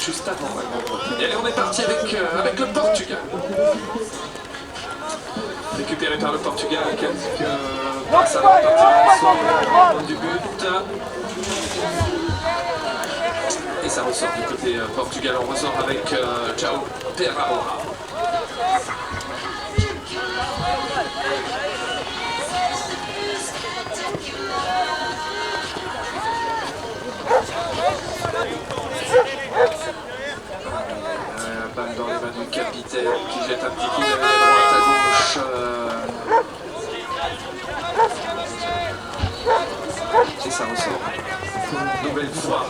juste avant. Et allez, on est parti avec le Portugal. Récupéré par le Portugal, quelques passes à la partie du but. Et ça ressort du côté Portugal, on ressort avec João Pereira. Balle dans les mains du capitaine qui jette un petit coup de droite à gauche. Et ça ressort. Nouvelle fois.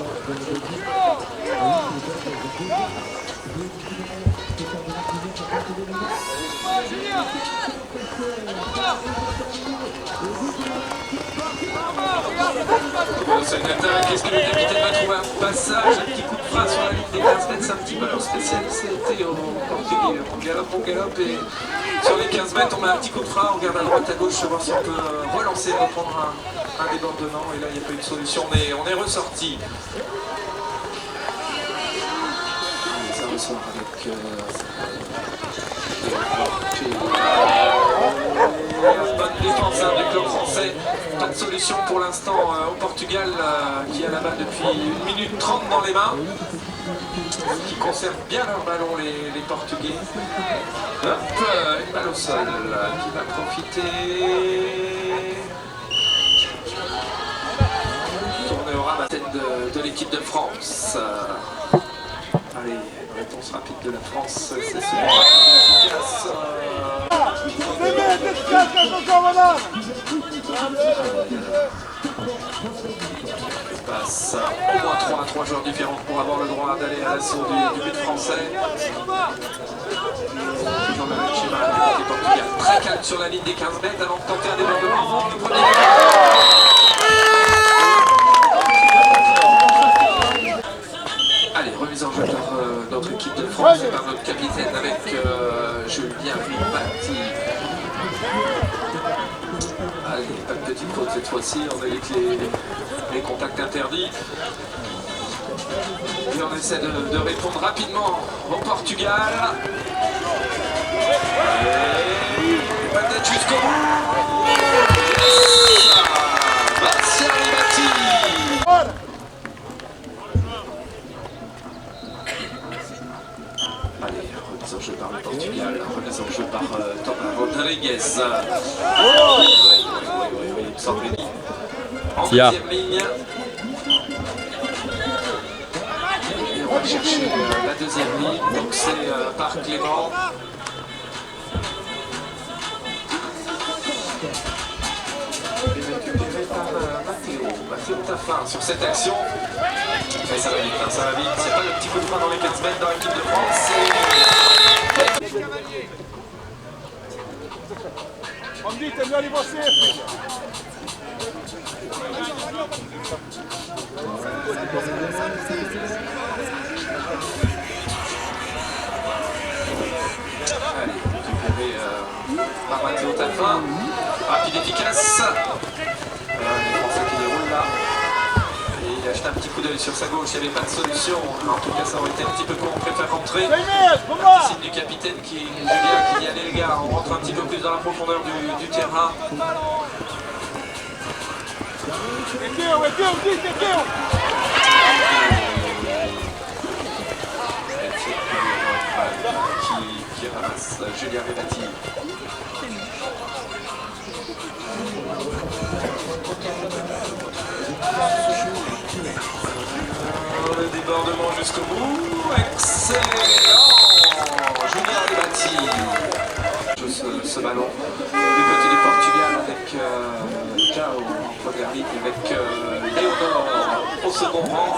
C'est une attaque, est-ce que le capitaine va trouver un passage, un petit coup de frein sur la ligne des 15 mètres, c'est un petit peu leur spécialité au Portugais. On galope et sur les 15 mètres on met un petit coup de frein, on regarde à droite à gauche, voir si on peut relancer, reprendre un débordement, et là il n'y a pas eu de solution, mais on est ressorti. Et ça ressort avec bonne défense du club français. Pas de solution pour l'instant au Portugal qui a la balle depuis 1 minute 30 dans les mains. Qui conservent bien leur ballon les Portugais. Hop, une balle au sol qui va profiter. Tourner au ramassage de l'équipe de France. Allez, réponse rapide de la France, c'est souvent efficace. Passe au moins 3 joueurs différents pour avoir le droit d'aller à l'assaut du but français. Toujours le même schéma du Portugal. Très calme sur la ligne des 15 mètres avant de tenter un débordement. Le premier Allez, remise en jeu par notre équipe de France et par notre capitaine avec Julien Ribati. Allez, pas de petite faute cette fois-ci, on évite les contacts interdits. Et on essaie de répondre rapidement au Portugal. Et peut-être jusqu'au bout. Yes, Martial Ribati. Allez, remise en jeu par le Portugal, remise en jeu par Thomas Rodriguez. Oui, il me semble bien. En deuxième ligne. Et on va chercher la deuxième ligne, donc c'est par Clément. Et récupéré par Matteo Taffin sur cette action. Mais ça va vite, c'est pas le petit coup de frein dans les 15 mètres dans l'équipe de France. On dit, t'es mieux você, filho. Allez, récupéré par Matteo Taffin. Rapide, efficace. Les Français qui déroulent là. Et il a acheté un petit coup d'œil sur sa gauche, il n'y avait pas de solution. En tout cas, ça aurait été un petit peu court, on préfère rentrer. Un signe du capitaine qui dit allez les gars, on rentre un petit peu plus dans la profondeur du terrain. Qui ramasse Julien Ribati. Le débordement jusqu'au bout, excellent! Julien Ribati. Ce ballon du côté du Portugal avec João en première ligne, avec Léonore au second rang.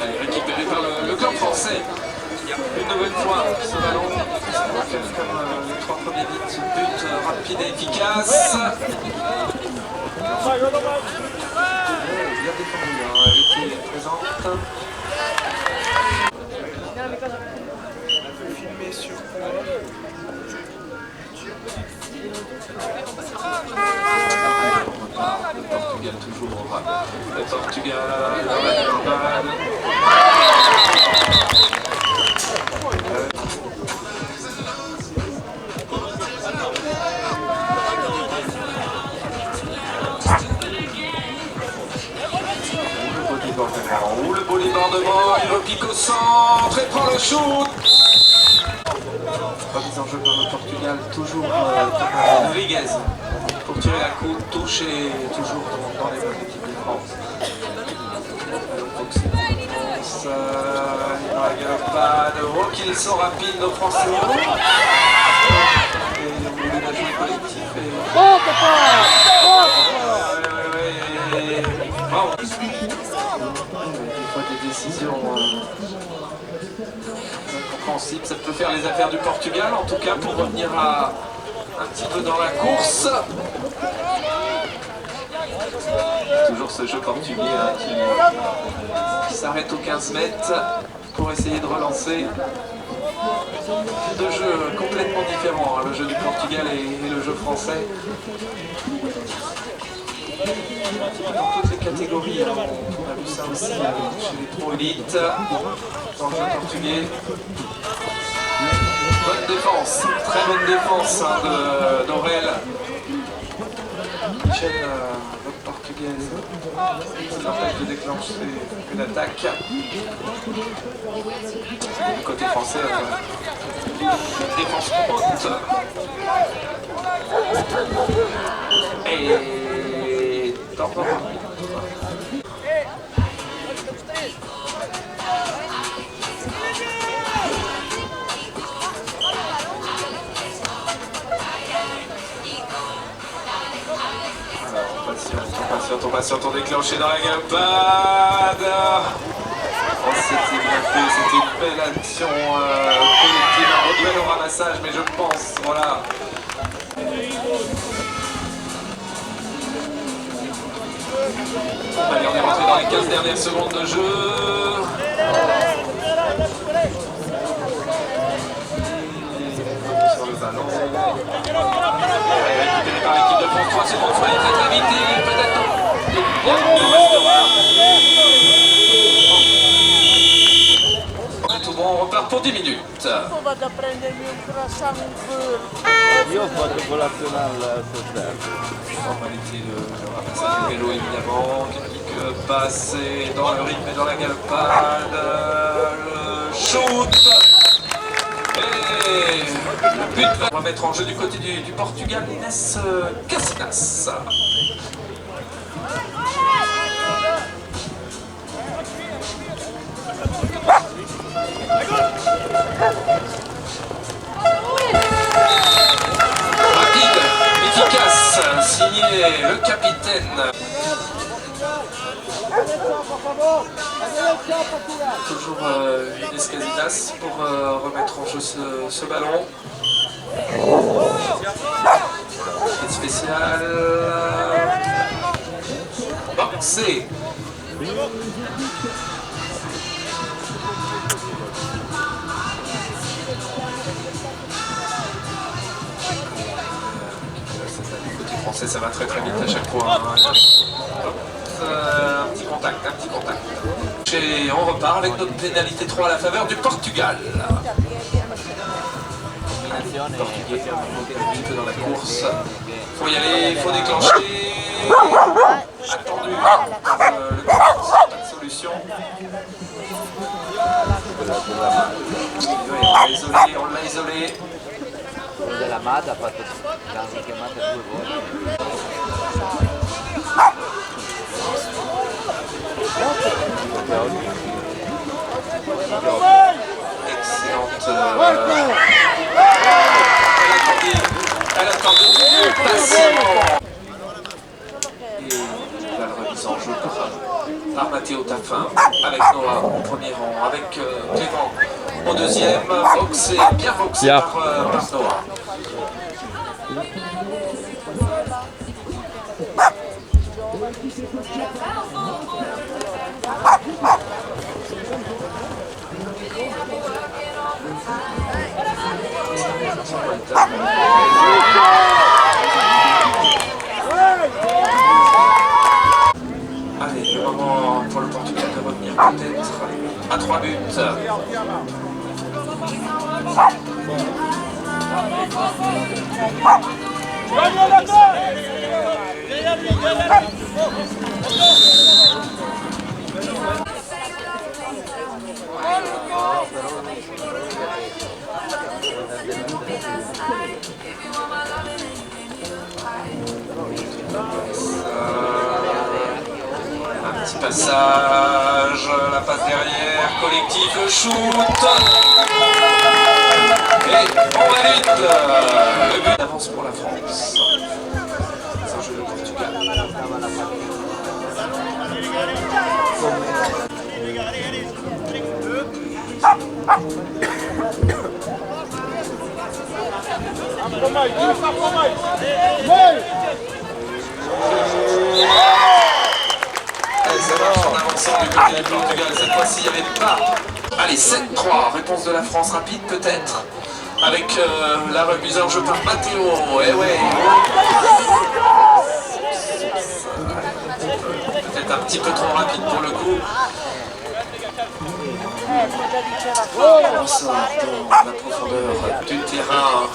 Allez, récupéré par le club français. Une nouvelle fois ce ballon. Ça va faire comme les 3 premiers buts. But rapide et efficace. Bien défendu, hein. Elle était présente. Filmé sur toujours le Portugal dans la campagne. Ou le beau débordement, il repique au centre et prend le shoot. Remise en jeu par le Portugal, toujours Rodriguez pour tirer la coupe, touche et toujours dans les bonnes équipes de France. Dans la galopade, oh qu'ils sont rapides nos Français. Et on voulait la jouer collectif. Bravo. Des fois des décisions incompréhensibles, ça peut faire les affaires du Portugal, en tout cas pour revenir un petit peu dans la course. Toujours ce jeu portugais qui s'arrête aux 15 mètres pour essayer de relancer. Deux jeux complètement différents, le jeu du Portugal et le jeu français. Dans toutes les catégories, on a vu ça aussi chez les pro élites, dans le jeu portugais. Bonne défense, très bonne défense d'Aurel. Michel, notre portugaise, qui empêche de déclencher une attaque. Du côté français, défense haute. Et dans on patiente, on déclenché dans la galopade. Oh, c'était bien fait, c'était une belle action collective, un duel au ramassage, mais je pense, voilà. Allez, on est rentré dans les 15 dernières secondes de jeu. Sur le ballon. Récupéré par l'équipe de France, 3 secondes, faut aller très très vite et peut-être bien il restera. Tout bon, on repart pour 10 minutes. Io ho fatto collazionare sul tempo. Formalité de ramassage du vélo évidemment, quelques passes dans le rythme et dans la galopade. Le shoot. Et le but va remettre en jeu du côté du Portugal, Inès Cassinas. Rapide, efficace, signé le capitaine. Toujours Inès Cassinas pour remettre en jeu ce ballon. Spécial. Boxé. Côté français, ça va très très vite à chaque fois. Hein. Un petit contact, un petit contact. Et on repart avec notre pénalité 3 à la faveur du Portugal. Portugais, un petit peu dans la course. Faut y aller, il faut déclencher. Attendu. Le pas de solution. On l'a isolé. Della Mad ha fatto l'hanno chiamata 2 volte. Excellente. Elle attendait patiemment. Et la remise en jeu par Matteo Taffin, avec Noah au premier rang, avec Clément au deuxième, boxé, bien boxé par Noah. 3 buts. Un petit passage, la passe derrière, collectif, le shoot. Et on valide le but d'avance pour la France. C'est un jeu de Portugal. Allez, ça marche en avançant du côté du Portugal. Cette fois-ci, il n'y avait pas. Allez, 7-3. Réponse de la France rapide, peut-être. Avec la remise en jeu par Matteo. Eh ouais. Peut-être un petit peu trop rapide pour le coup. On sort dans la profondeur du terrain.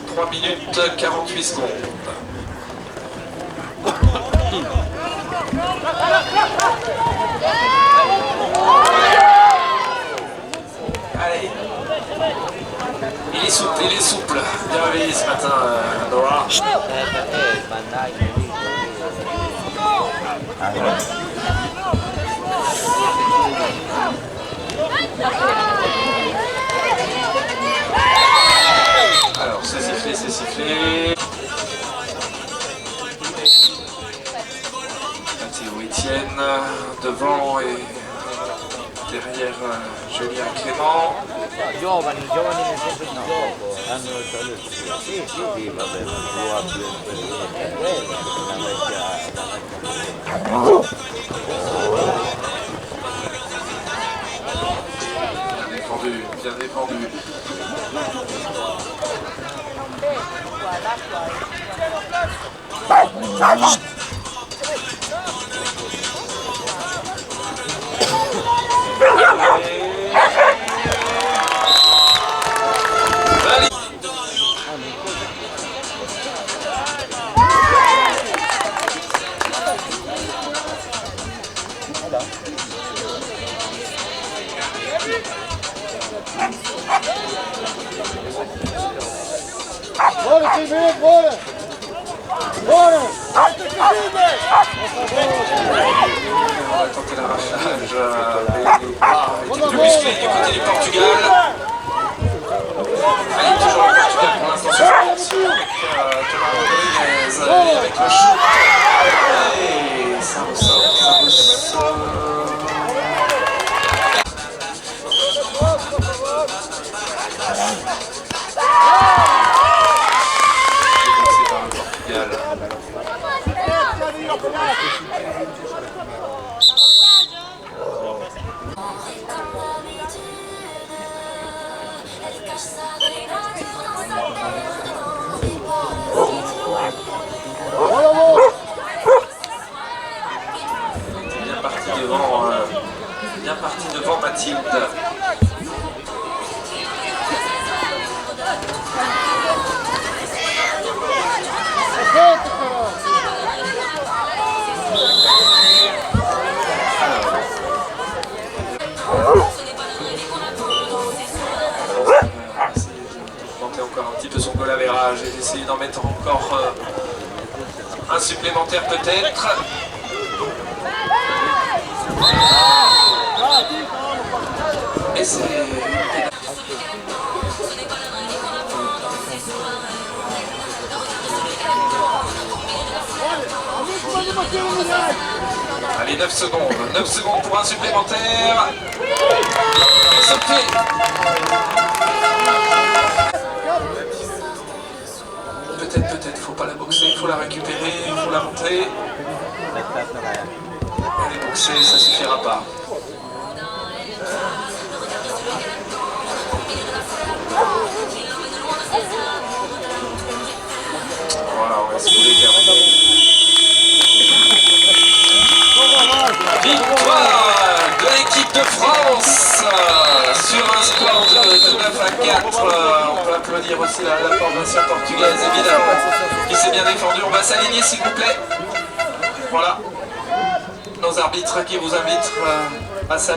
Trois minutes 48 secondes. Allez. Il est souple. Bien réveillé ce matin, Noah. Alors, c'est sifflé. Matteo Etienne devant et derrière Julien Clément. Giovani nel senso di gioco, hanno sì, vabbè, non può più esperienza, è quella Bien défendu. On va tenter l'arrachage. Il était plus musclé du côté du Portugal. Allez, toujours le Portugal pour l'instant sur avec Thomas Rodriguez et avec le shoot. Et ça ressort. Bien parti devant Mathilde. Tenter encore un petit peu son goal average et d'essayer d'en mettre encore un supplémentaire peut-être. Et c'est... Allez, 9 secondes. 9 secondes pour un supplémentaire. Sauté. Peut-être, faut pas la boxer, il faut la récupérer, il faut la montrer. Elle est boxée, ça suffira pas. Voilà, on va se rouler terminé. Victoire de l'équipe de France sur un score de 9 à 4. On peut applaudir aussi la formation portugaise, évidemment, qui s'est bien défendue. On va s'aligner, s'il vous plaît. Voilà. Nos arbitres qui vous invitent à s'aligner.